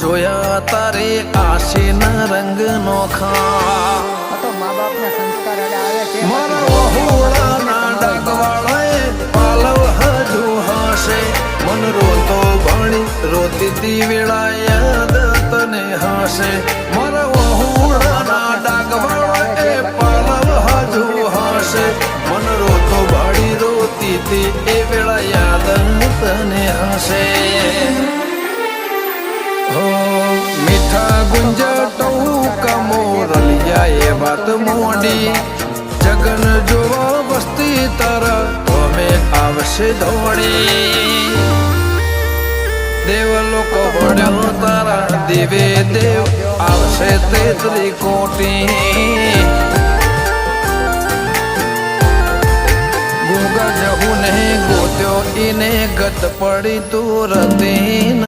જોયા તારે આશીના રંગ નોખા તો મા બાપના સંસ્કાર આવે છે મારા વહુડાના ડાગવાળાએ પાલવ હજુ હશે મન રોતો ભણી રોતી તી વેળા યાદ તને હશે મારા વહુડાના ડાગવાળાએ પાલવ હજુ હશે મન રોતો ભણી રોતી તી એ વેળા યાદ તને હશે મીઠા ગુંજટો કમોરલિયા એ વાત મોડી જગન જોવા વસ્તી તારા અમે આવશે દોડી દેવ લોકો ભણ્યો તારા દેવે દેવ આવશે તેત્રી કોટી ગુંગા જહુ ને ગોત્યો ઈને ગત પડી તું રતી